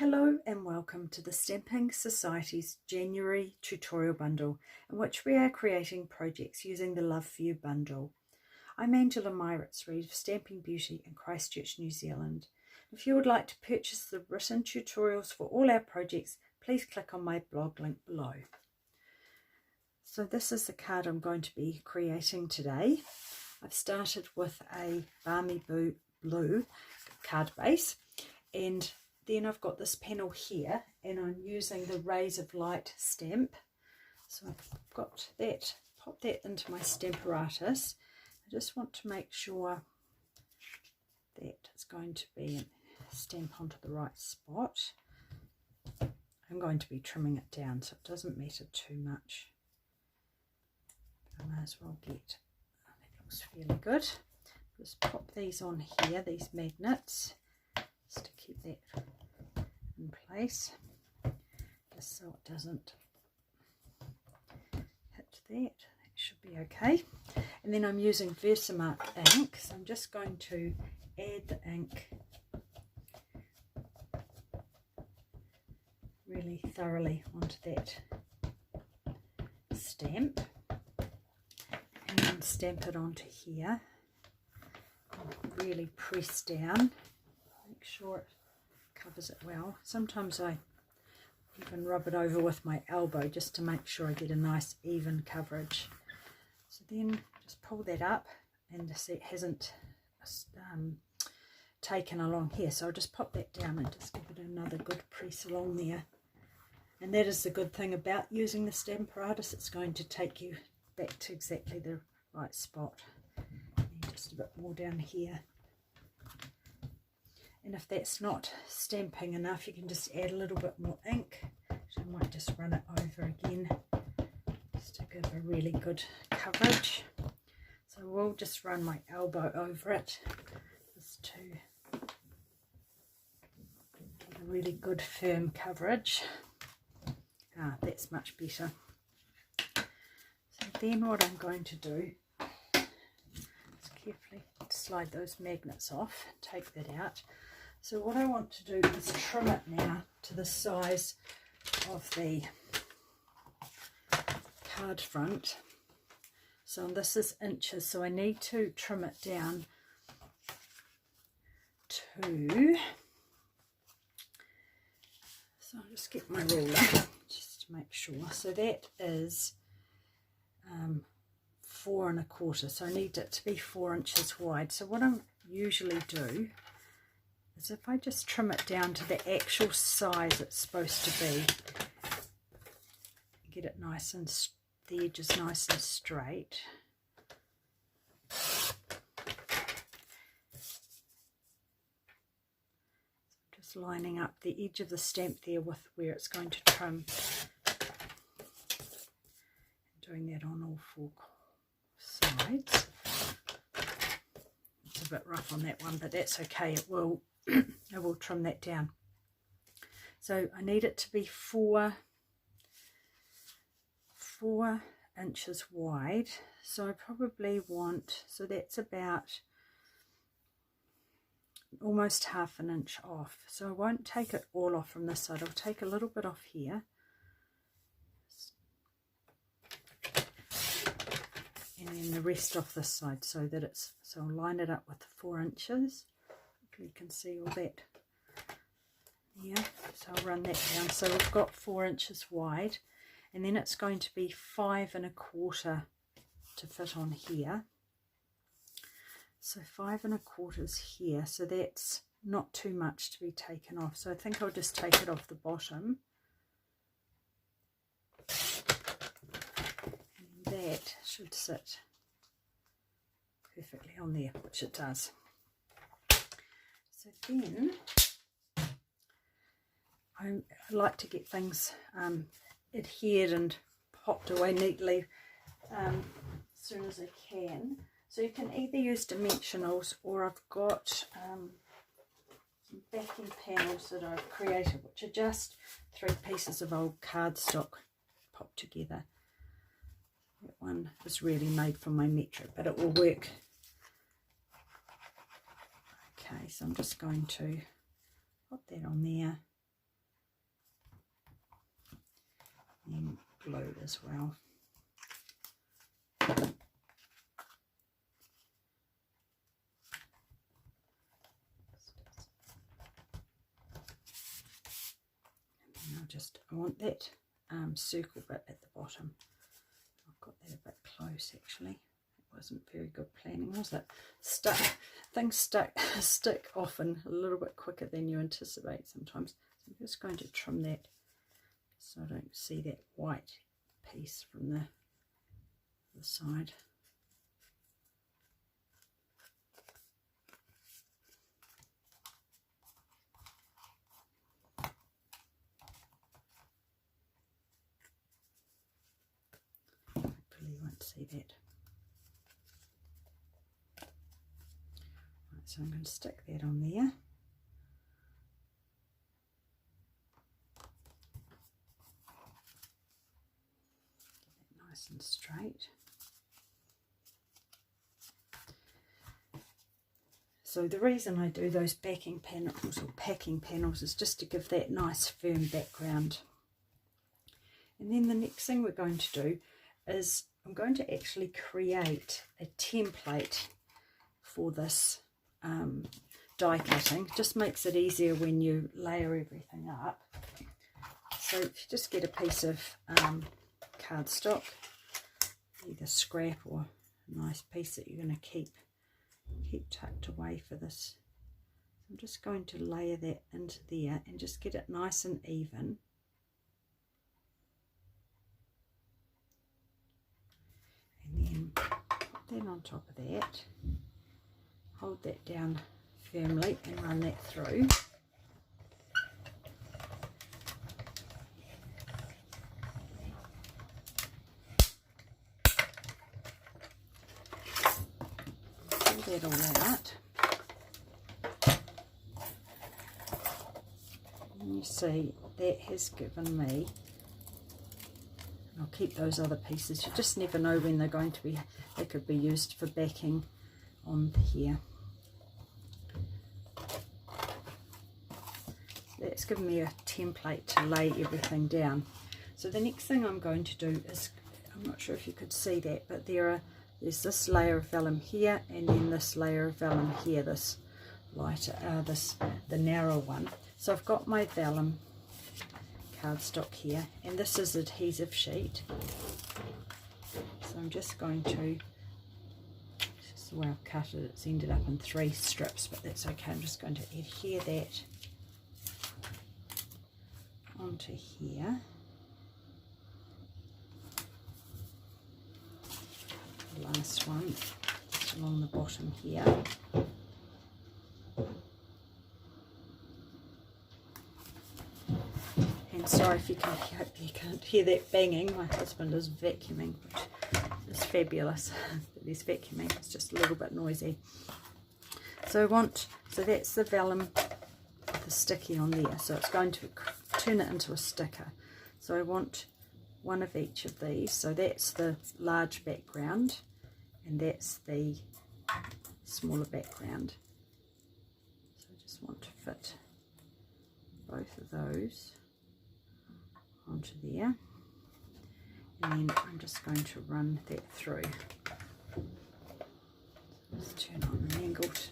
Hello and welcome to the Stamping Society's January tutorial bundle, in which we are creating projects using the Love For You bundle. I'm Angela Meiritz-Reid of Stamping Beauty in Christchurch, New Zealand. If you would like to purchase the written tutorials for all our projects, please click on my blog link below. So this is the card I'm going to be creating today. I've started with a Balmy Blue card base, and then I've got this panel here, and I'm using the Rays of Light stamp. So I've got that, pop that into my Stamparatus. I just want to make sure that it's going to be stamp onto the right spot. I'm going to be trimming it down so it doesn't matter too much. I may as well get, that looks fairly good. Just pop these on here, these magnets, just to keep that in place, just so it doesn't hit that. That should be okay. And then I'm using Versamark ink, so I'm just going to add the ink really thoroughly onto that stamp, and then stamp it onto here. Really press down, make sure it covers it well. Sometimes I even rub it over with my elbow just to make sure I get a nice even coverage. So then just pull that up, and to see it hasn't taken along here, so I'll just pop that down and just give it another good press along there. And that is the good thing about using the Stamparatus, it's going to take you back to exactly the right spot. Just a bit more down here, and if that's not stamping enough, you can just add a little bit more ink. So I might just run it over again just to give a really good coverage. So we'll just run my elbow over it just to get a really good firm coverage. That's much better. So then what I'm going to do, carefully slide those magnets off, take that out. So what I want to do is trim it now to the size of the card front. So this is inches, so I need to trim it down to, so I'll just get my ruler just to make sure. So that is 4 1/4, so I need it to be 4 inches wide. So what I usually do is, if I just trim it down to the actual size it's supposed to be, get it nice and the edges nice and straight. Just lining up the edge of the stamp there with where it's going to trim. Doing that on all 4 sides. It's a bit rough on that one, but that's okay. It will I will trim that down. So I need it to be 4 inches wide. So I probably want, so that's about almost half an inch off. So I won't take it all off from this side. I'll take a little bit off here. And then the rest off this side, so that it's, so I'll line it up with the 4 inches. Hopefully you can see all that. Yeah, so I'll run that down. So we've got 4 inches wide, and then it's going to be 5 1/4 to fit on here. So 5 1/4 is here, so that's not too much to be taken off. So I think I'll just take it off the bottom. That should sit perfectly on there, which it does. So then I like to get things adhered and popped away neatly as soon as I can. So you can either use dimensionals, or I've got some backing panels that I've created, which are just 3 pieces of old cardstock popped together. That one was really made for my metric, but it will work. Okay, so I'm just going to pop that on there. and glue as well. I want that circle bit at the bottom. I've got that a bit close actually. It wasn't very good planning, was it? Things stick often a little bit quicker than you anticipate sometimes. So I'm just going to trim that so I don't see that white piece from the side. See that. Right, so I'm going to stick that on there. Get that nice and straight. So the reason I do those backing panels or packing panels is just to give that nice firm background. And then the next thing we're going to do is I'm going to actually create a template for this die cutting. It just makes it easier when you layer everything up. So if you just get a piece of cardstock, either scrap or a nice piece that you're going to keep tucked away for this. I'm just going to layer that into there and just get it nice and even. And then put that on top of that, hold that down firmly and run that through. Pull that all out. And you see that has given me, I'll keep those other pieces, you just never know when they're going to be, they could be used for backing on here. That's given me a template to lay everything down. So the next thing I'm going to do is, I'm not sure if you could see that, but there's this layer of vellum here and then this layer of vellum here, this lighter, the narrow one. So I've got my vellum cardstock here, and this is adhesive sheet. So I'm just going to, this is the way I've cut it, it's ended up in 3 strips, but that's okay. I'm just going to adhere that onto here. The last one just along the bottom here. And sorry if you can't hear that banging. My husband is vacuuming, which is fabulous. But he's vacuuming, it's just a little bit noisy. So that's the vellum, the sticky on there. So it's going to turn it into a sticker. So I want one of each of these. So that's the large background and that's the smaller background. So I just want to fit both of those onto there, and then I'm just going to run that through. Let's turn on the angle to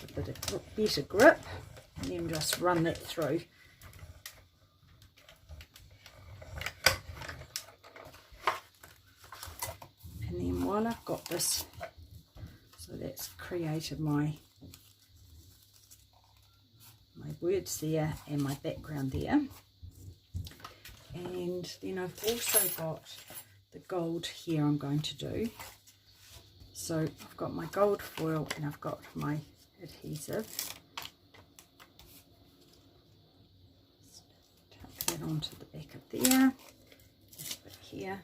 a bit of better grip, and then just run that through. And then while I've got this, so that's created my words there and my background there. And then I've also got the gold here I'm going to do. So I've got my gold foil and I've got my adhesive. Tuck that onto the back of there, this bit here.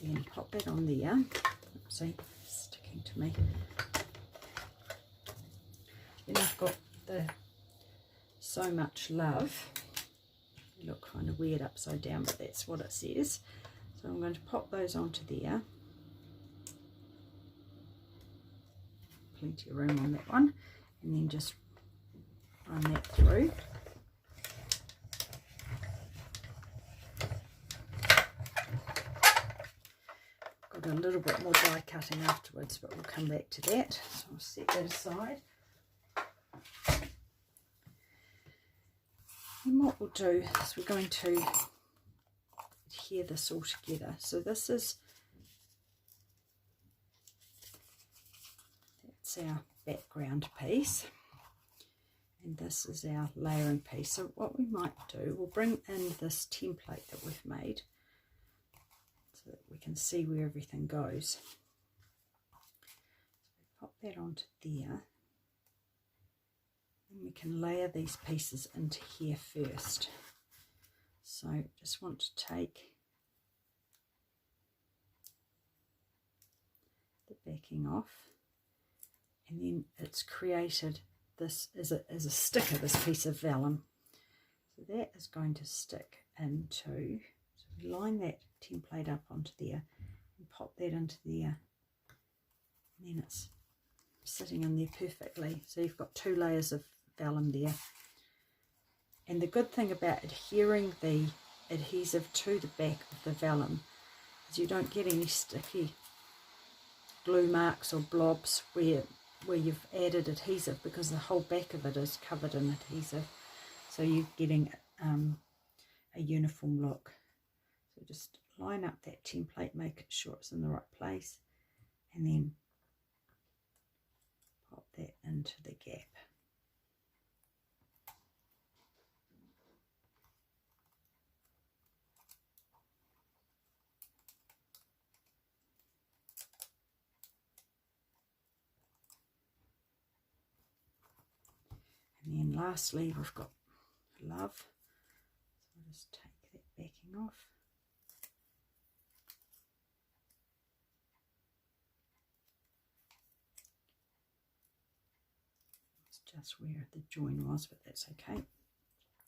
Then pop that on there. Oopsie, sticking to me. Then I've got the So Much Love. They look kind of weird upside down, but that's what it says. So I'm going to pop those onto there. Plenty of room on that one. And then just run that through. Got a little bit more die cutting afterwards, but we'll come back to that. So I'll set that aside. And what we'll do is we're going to adhere this all together. So this is, that's our background piece, and this is our layering piece. So what we might do, we'll bring in this template that we've made so that we can see where everything goes. So we pop that onto there, and we can layer these pieces into here first. So just want to take the backing off, and then it's created this as a sticker, this piece of vellum. So that is going to stick into, so we line that template up onto there and pop that into there, and then it's sitting in there perfectly. So you've got 2 layers of vellum there. And the good thing about adhering the adhesive to the back of the vellum is you don't get any sticky glue marks or blobs where you've added adhesive, because the whole back of it is covered in adhesive. So you're getting a uniform look. So just line up that template, make sure it's in the right place, and then pop that into the gap. And then lastly, we've got love. So I'll just take that backing off. It's just where the join was, but that's okay.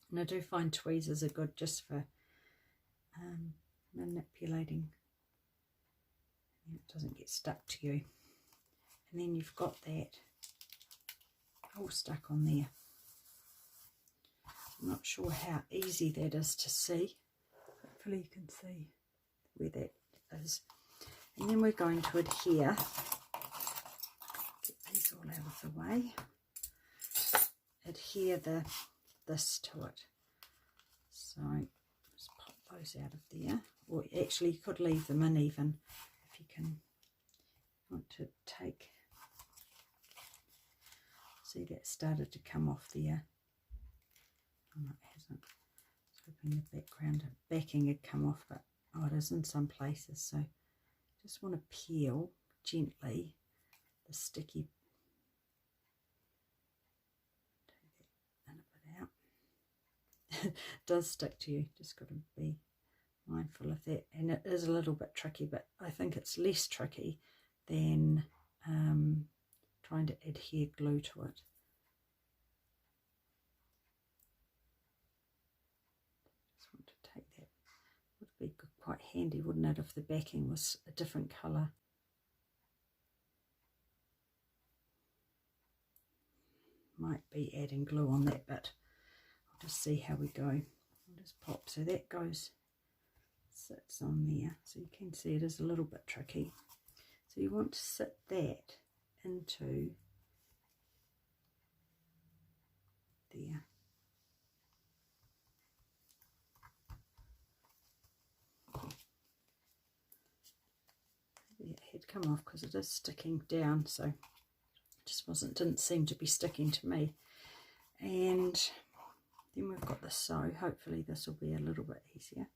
And I do find tweezers are good just for manipulating, and it doesn't get stuck to you. And then you've got that all stuck on there. I'm not sure how easy that is to see. Hopefully you can see where that is. And then we're going to adhere, get these all out of the way, adhere this to it. So just pop those out of there, or actually you could leave them in even if you can want to take. See, that started to come off there. Oh no, it hasn't. I was hoping the background backing had come off, but oh, it is in some places. So just want to peel gently the sticky. Take that in a bit out. It does stick to you. Just got to be mindful of that. And it is a little bit tricky, but I think it's less tricky than trying to adhere glue to it. Just want to take that. Would be quite handy, wouldn't it, if the backing was a different colour. Might be adding glue on that bit. I'll just see how we go. I'll just pop, so that goes, sits on there. So you can see it is a little bit tricky. So you want to sit that into there. It had come off because it is sticking down, so it just didn't seem to be sticking to me. And then we've got the sew. Hopefully this will be a little bit easier.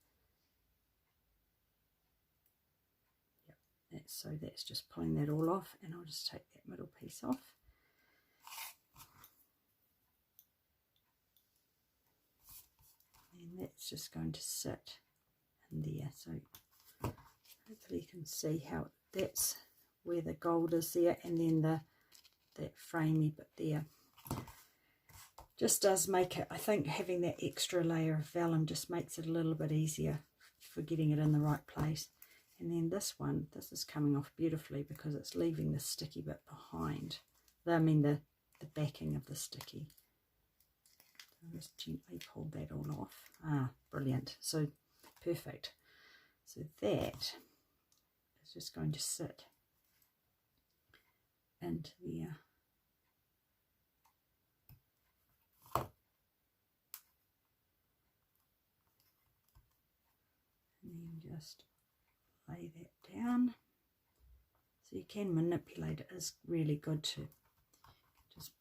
Yep, so that's just pulling that all off, and I'll just take that middle piece off. And that's just going to sit in there. So hopefully you can see how that's where the gold is there, and then that framey bit there. Just does make it, I think having that extra layer of vellum just makes it a little bit easier for getting it in the right place. And then this one, this is coming off beautifully because it's leaving the sticky bit behind. I mean the backing of the sticky. I'll just gently pull that all off. Ah, brilliant. So perfect. So that is just going to sit into there. And then just lay that down. So you can manipulate it. It's really good to just,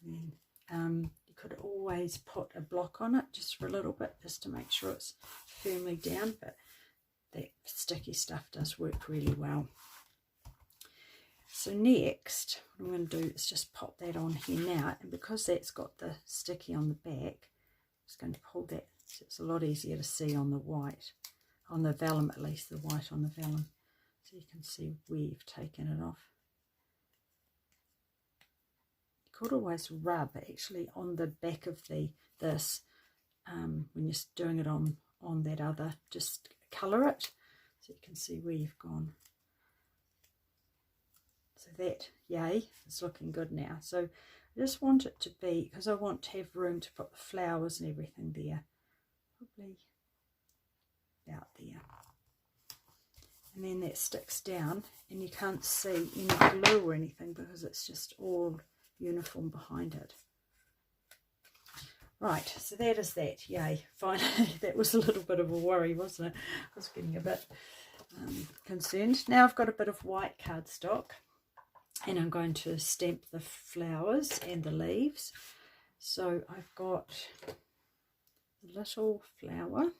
and then you could always put a block on it just for a little bit, just to make sure it's firmly down, but that sticky stuff does work really well. So next, what I'm going to do is just pop that on here now, and because that's got the sticky on the back, I'm just going to pull that so it's a lot easier to see on the white, on the vellum at least, the white on the vellum, so you can see where you've taken it off. You could always rub actually on the back of this when you're doing it on that other, just colour it so you can see where you've gone. So that, yay, is looking good now. So I just want it to be, because I want to have room to put the flowers and everything there, probably about there. And then that sticks down and you can't see any glue or anything because it's just all uniform behind it. Right, so that is that, yay, finally. That was a little bit of a worry, wasn't it? I was getting a bit concerned. Now I've got a bit of white cardstock, and I'm going to stamp the flowers and the leaves. So I've got the little flower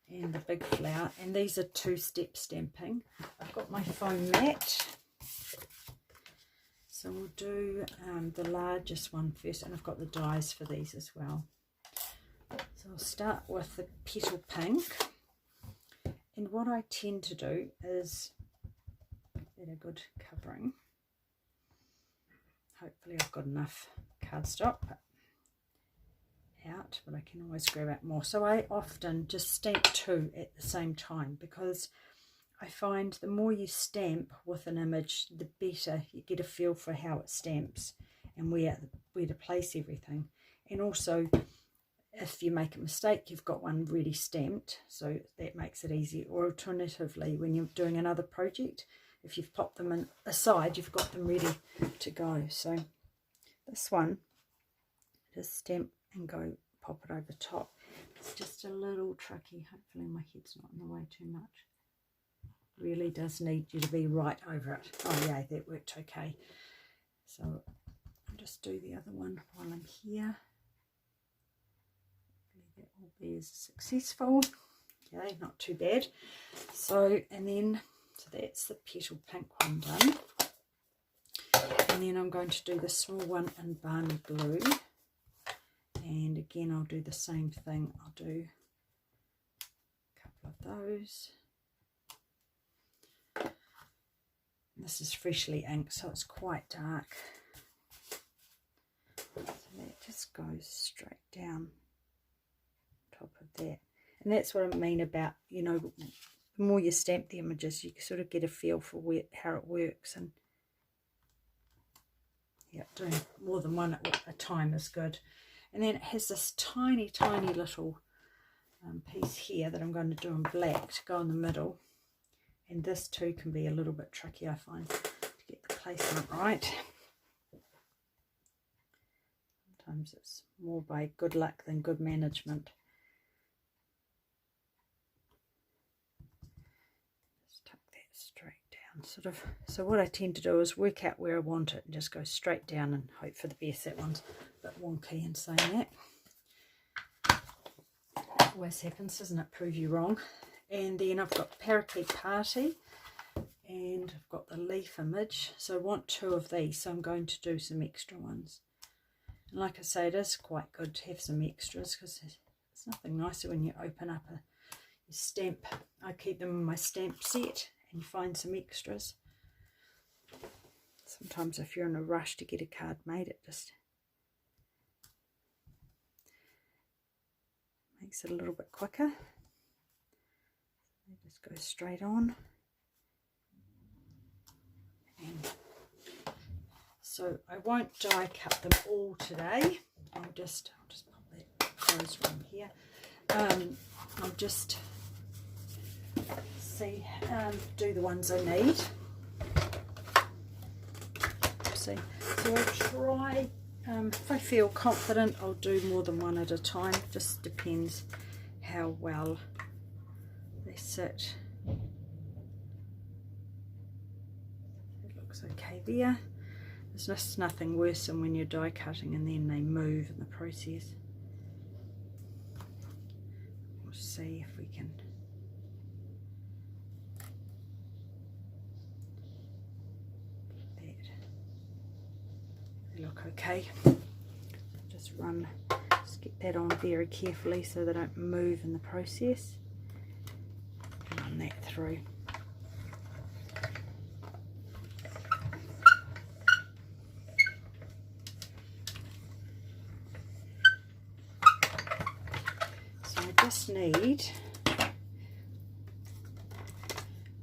and the big flower, and these are two-step stamping. I've got my foam mat, so we'll do the largest one first, and I've got the dies for these as well. So I'll start with the petal pink, and what I tend to do is get a good covering. Hopefully I've got enough cardstock out, but I can always grab out more. So I often just stamp two at the same time, because I find the more you stamp with an image, the better you get a feel for how it stamps and where to place everything. And also, if you make a mistake, you've got one ready stamped, so that makes it easy. Or alternatively, when you're doing another project, if you've popped them in aside, you've got them ready to go. So this one, just stamp and go pop it over top. It's just a little tricky. Hopefully my head's not in the way too much. Really does need you to be right over it. Oh yeah, that worked okay. So I'll just do the other one while I'm here. Hopefully that will be as successful. Okay, not too bad. So, and then, so that's the petal pink one done. And then I'm going to do the small one in Barney Blue. And again, I'll do the same thing. I'll do a couple of those. This is freshly inked, so it's quite dark. So that just goes straight down top of that. And that's what I mean about, you know, the more you stamp the images, you sort of get a feel for how it works. And yeah, doing more than one at a time is good. And then it has this tiny, tiny little piece here that I'm going to do in black to go in the middle. And this too can be a little bit tricky, I find, to get the placement right. Sometimes it's more by good luck than good management. Just tuck that straight down, sort of. So what I tend to do is work out where I want it and just go straight down and hope for the best. That one's a bit wonky in saying that. Always happens, doesn't it? Prove you wrong. And then I've got Parakeet Party, and I've got the leaf image. So I want two of these, so I'm going to do some extra ones. And like I say, it is quite good to have some extras, because there's nothing nicer when you open up your stamp. I keep them in my stamp set and you find some extras. Sometimes if you're in a rush to get a card made, it just makes it a little bit quicker. Just go straight on. And So I won't die cut them all today. I'll just pop that those from here. I'll just do the ones I need. So I'll try, if I feel confident, I'll do more than one at a time. Just depends how well they sit. It looks okay there. There's just nothing worse than when you're die cutting and then they move in the process. We'll see if we can. They look okay. Just get that on very carefully so they don't move in the process. Run that through. So I just need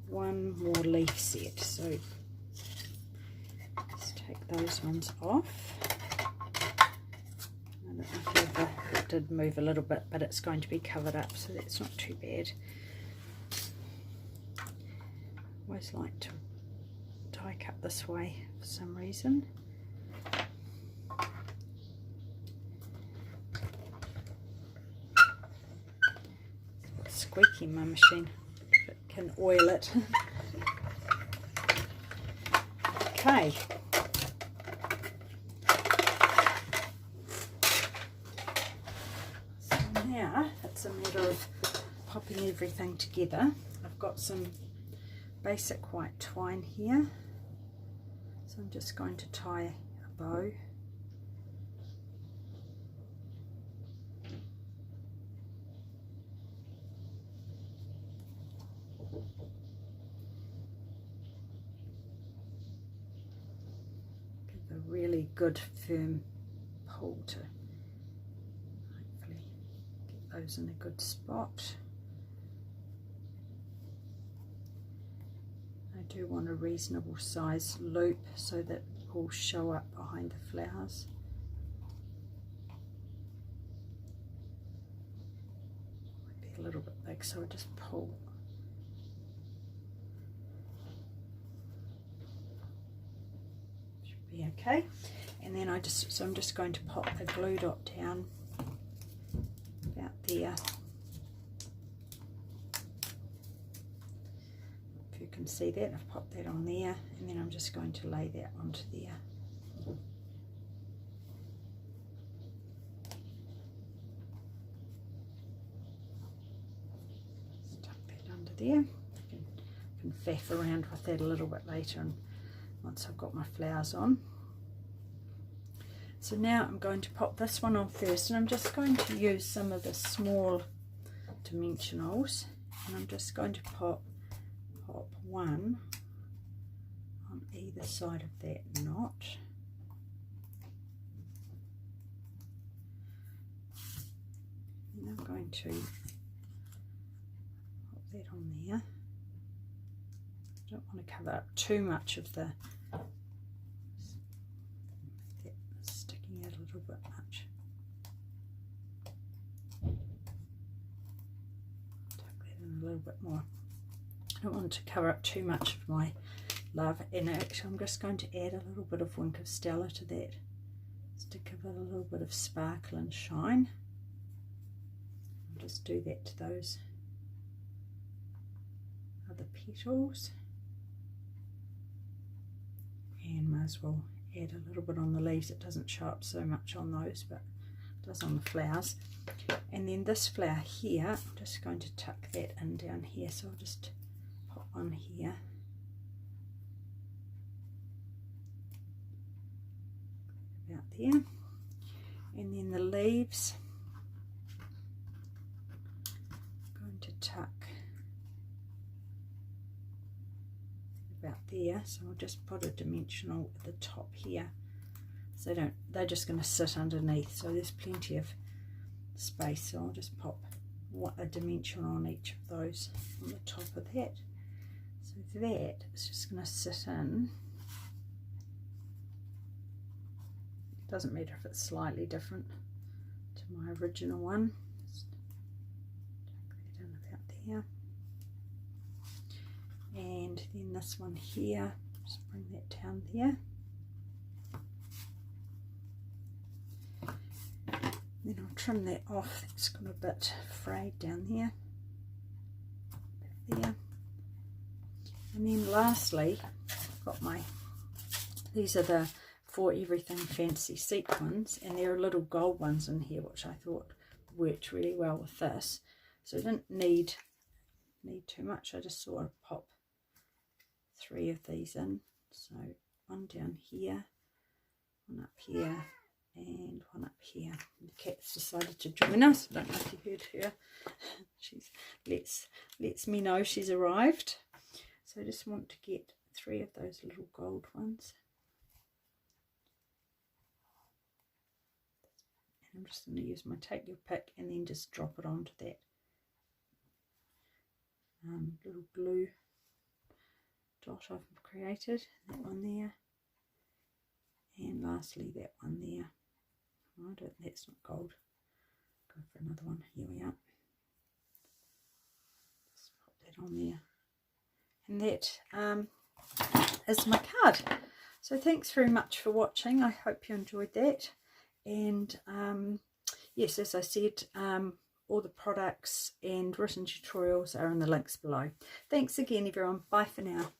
one more leaf set. So let's take those ones off. I don't know if it did move a little bit, but it's going to be covered up, so that's not too bad. Always like to die cut this way for some reason. It's squeaky, my machine. It can oil it. Okay. So now it's a matter of popping everything together. I've got some basic white twine here, so I'm just going to tie a bow. Give a really good firm pull to hopefully get those in a good spot. I do want a reasonable size loop so that it will show up behind the flowers. Might be a little bit big, so I just pull. Should be okay. And then I'm just going to pop the glue dot down about there. You can see that I've popped that on there, and then I'm just going to lay that onto there. Tuck that under there. I can faff around with that a little bit later, and once I've got my flowers on. So now I'm going to pop this one on first, and I'm just going to use some of the small dimensionals, and I'm just going to pop one on either side of that knot. And I'm going to pop that on there. I don't want to cover up too much of the that sticking out a little bit much. Tuck that in a little bit more. I don't want to cover up too much of my love, and actually I'm just going to add a little bit of Wink of Stella to that, just to give it a little bit of sparkle and shine. I'll just do that to those other petals, and might as well add a little bit on the leaves. It doesn't show up so much on those, but it does on the flowers. And then this flower here, I'm just going to tuck that in down here, so I'll just on here, about there, and then the leaves I'm going to tuck about there, so I'll just put a dimensional at the top here, so they're just going to sit underneath, so there's plenty of space, so I'll just pop a dimension on each of those on the top of that. So that is just going to sit in Doesn't matter if it's slightly different to my original one. Just tuck that in about there. And then this one here, just bring that down there. Then I'll trim that off, that's got a bit frayed down here. There. And then lastly, I've got these are the For Everything Fancy sequins, and there are little gold ones in here which I thought worked really well with this. So I didn't need too much, I just sort of pop 3 of these in. So one down here, one up here, and one up here. The cat's decided to join us. I don't know if you heard her. She's lets me know she's arrived. So I just want to get 3 of those little gold ones. And I'm just going to use my take your pick and then just drop it onto that little glue dot I've created. That one there. And lastly that one there. Oh, that's not gold. Go for another one. Here we are. Just pop that on there. And that is my card. So thanks very much for watching. I hope you enjoyed that. And yes, as I said, all the products and written tutorials are in the links below. Thanks again, everyone. Bye for now.